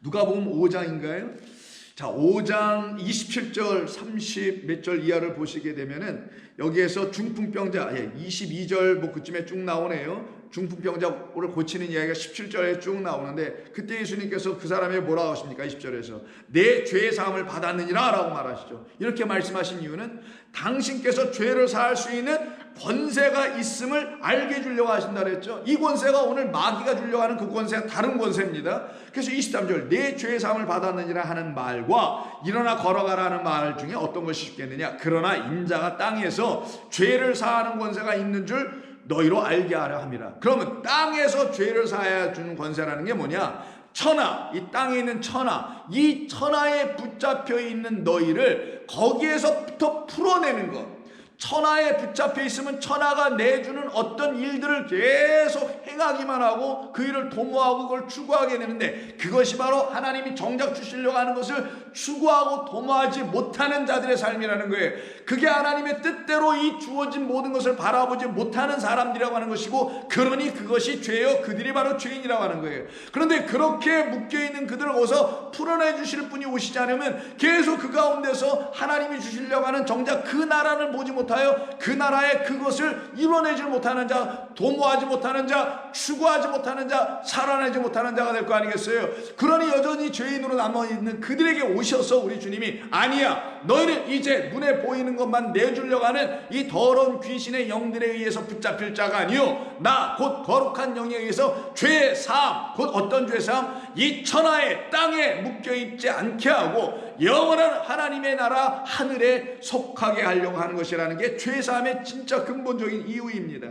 누가복음 5장인가요? 자, 5장 27절 30 몇 절 이하를 보시게 되면은 여기에서 중풍병자, 22절 뭐 그쯤에 쭉 나오네요. 중풍병자를 고치는 이야기가 17절에 쭉 나오는데, 그때 예수님께서 그 사람에게 뭐라고 하십니까? 20절에서 내 죄의 사함을 받았느니라 라고 말하시죠. 이렇게 말씀하신 이유는 당신께서 죄를 사할 수 있는 권세가 있음을 알게 해주려고 하신다 그랬죠. 이 권세가 오늘 마귀가 주려고 하는 그 권세가 다른 권세입니다. 그래서 23절 내 죄의 사함을 받았느니라 하는 말과 일어나 걸어가라 하는 말 중에 어떤 것이 쉽겠느냐? 그러나 인자가 땅에서 죄를 사하는 권세가 있는 줄 너희로 알게 하려 함이라. 그러면 땅에서 죄를 사하여 주는 권세라는 게 뭐냐? 천하, 이 땅에 있는 천하, 이 천하에 붙잡혀 있는 너희를 거기에서부터 풀어내는 것. 천하에 붙잡혀 있으면 천하가 내주는 어떤 일들을 계속 행하기만 하고 그 일을 도모하고 그걸 추구하게 되는데, 그것이 바로 하나님이 정작 주시려고 하는 것을 추구하고 도모하지 못하는 자들의 삶이라는 거예요. 그게 하나님의 뜻대로 이 주어진 모든 것을 바라보지 못하는 사람들이라고 하는 것이고, 그러니 그것이 죄요, 그들이 바로 죄인이라고 하는 거예요. 그런데 그렇게 묶여있는 그들을 어서 풀어내 주실 분이 오시지 않으면 계속 그 가운데서 하나님이 주시려고 하는 정작 그 나라를 보지 못하여 그 나라의 그것을 이뤄내지 못하는 자, 도모하지 못하는 자, 추구하지 못하는 자, 살아내지 못하는 자가 될 거 아니겠어요? 그러니 여전히 죄인으로 남아있는 그들에게 오셔서 우리 주님이 아니야, 너희는 이제 눈에 보이는 것만 내주려고 하는 이 더러운 귀신의 영들에 의해서 붙잡힐 자가 아니요, 나 곧 거룩한 영에 의해서 죄 사함, 곧 어떤 죄 사함? 이 천하의 땅에 묶여있지 않게 하고 영원한 하나님의 나라 하늘에 속하게 하려고 하는 것이라는 게 죄사함의 진짜 근본적인 이유입니다.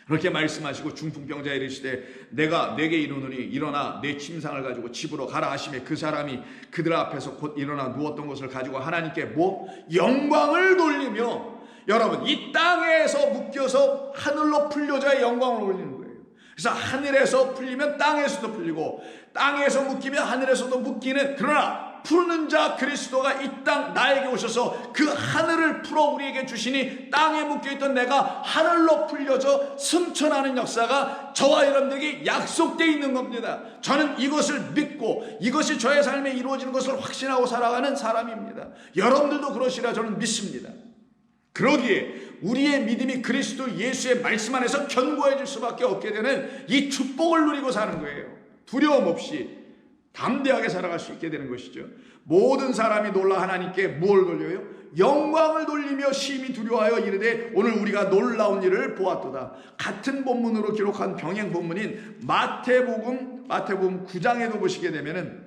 그렇게 말씀하시고 중풍병자에 이르시되 내가 내게 이르노니 일어나 내 침상을 가지고 집으로 가라 하시매 그 사람이 그들 앞에서 곧 일어나 누웠던 것을 가지고 하나님께 영광을 돌리며, 여러분 이 땅에서 묶여서 하늘로 풀려져야 영광을 올리는 거예요. 그래서 하늘에서 풀리면 땅에서도 풀리고 땅에서 묶이면 하늘에서도 묶이는, 그러나 푸는 자 그리스도가 이 땅 나에게 오셔서 그 하늘을 풀어 우리에게 주시니 땅에 묶여있던 내가 하늘로 풀려져 승천하는 역사가 저와 여러분들에게 약속되어 있는 겁니다. 저는 이것을 믿고 이것이 저의 삶에 이루어지는 것을 확신하고 살아가는 사람입니다. 여러분들도 그러시라 저는 믿습니다. 그러기에 우리의 믿음이 그리스도 예수의 말씀 안에서 견고해질 수밖에 없게 되는 이 축복을 누리고 사는 거예요. 두려움 없이 담대하게 살아갈 수 있게 되는 것이죠. 모든 사람이 놀라 하나님께 뭘 돌려요? 영광을 돌리며 심히 두려워하여 이르되 오늘 우리가 놀라운 일을 보았도다. 같은 본문으로 기록한 병행 본문인 마태복음 9장에도 보시게 되면은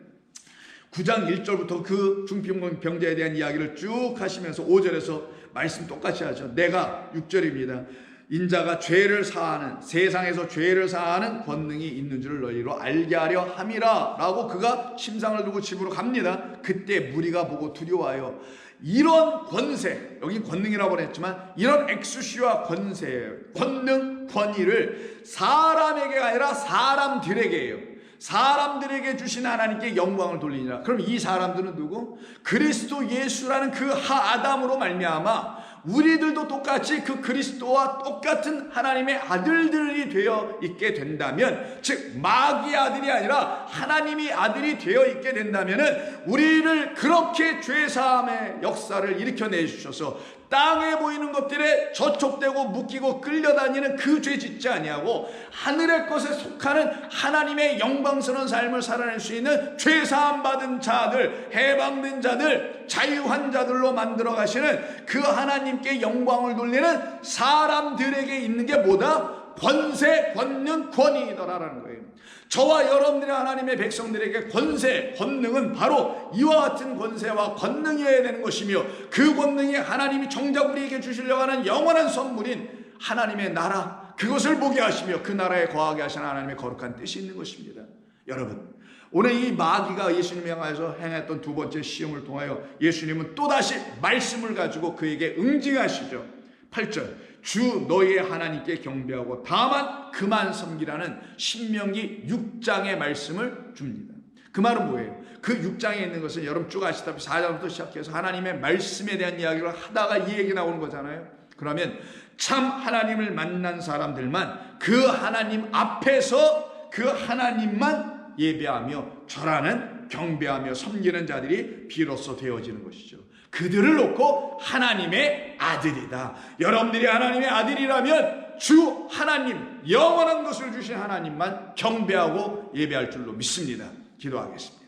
9장 1절부터 그 중풍병자에 대한 이야기를 쭉 하시면서 5절에서 말씀 똑같이 하죠. 내가 6절입니다. 인자가 죄를 사하는, 세상에서 죄를 사하는 권능이 있는 줄을 너희로 알게 하려 함이라 라고 그가 침상을 두고 집으로 갑니다. 그때 무리가 보고 두려워하여 이런 권세, 여기 권능이라고 했지만 이런 엑수시와 권세, 권능, 권위를 사람에게가 아니라 사람들에게예요. 사람들에게 주신 하나님께 영광을 돌리니라. 그럼 이 사람들은 누구? 그리스도 예수라는 그 하아담으로 말미암아 우리들도 똑같이 그 그리스도와 똑같은 하나님의 아들들이 되어 있게 된다면, 즉 마귀의 아들이 아니라 하나님이 아들이 되어 있게 된다면 우리를 그렇게 죄사함의 역사를 일으켜내 주셔서 땅에 보이는 것들에 저촉되고 묶이고 끌려다니는 그 죄 짓지 아니하고 하늘의 것에 속하는 하나님의 영광스러운 삶을 살아낼 수 있는 죄사함 받은 자들, 해방된 자들, 자유한 자들로 만들어 가시는 그 하나님께 영광을 돌리는 사람들에게 있는 게 뭐다? 권세, 권능, 권위이더라라는 거예요. 저와 여러분들의 하나님의 백성들에게 권세, 권능은 바로 이와 같은 권세와 권능이어야 되는 것이며, 그 권능이 하나님이 정작 우리에게 주시려고 하는 영원한 선물인 하나님의 나라, 그것을 보게 하시며 그 나라에 거하게 하시는 하나님의 거룩한 뜻이 있는 것입니다. 여러분, 오늘 이 마귀가 예수님을 향해서 행했던 두 번째 시험을 통하여 예수님은 또다시 말씀을 가지고 그에게 응징하시죠. 8절, 주 너희의 하나님께 경배하고 다만 그만 섬기라는 신명기 6장의 말씀을 줍니다. 그 말은 뭐예요? 그 6장에 있는 것은 여러분 쭉 아시다시피 4장부터 시작해서 하나님의 말씀에 대한 이야기를 하다가 이 얘기 나오는 거잖아요. 그러면 참 하나님을 만난 사람들만 그 하나님 앞에서 그 하나님만 예배하며 절하는, 경배하며 섬기는 자들이 비로소 되어지는 것이죠. 그들을 놓고 하나님의 아들이다. 여러분들이 하나님의 아들이라면 주 하나님, 영원한 것을 주신 하나님만 경배하고 예배할 줄로 믿습니다. 기도하겠습니다.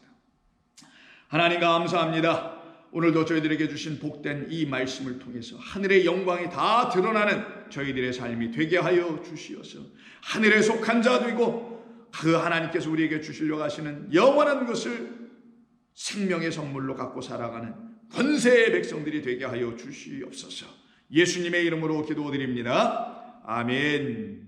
하나님 감사합니다. 오늘도 저희들에게 주신 복된 이 말씀을 통해서 하늘의 영광이 다 드러나는 저희들의 삶이 되게 하여 주시어서 하늘에 속한 자 되고 그 하나님께서 우리에게 주시려고 하시는 영원한 것을 생명의 선물로 갖고 살아가는 권세의 백성들이 되게 하여 주시옵소서. 예수님의 이름으로 기도드립니다. 아멘.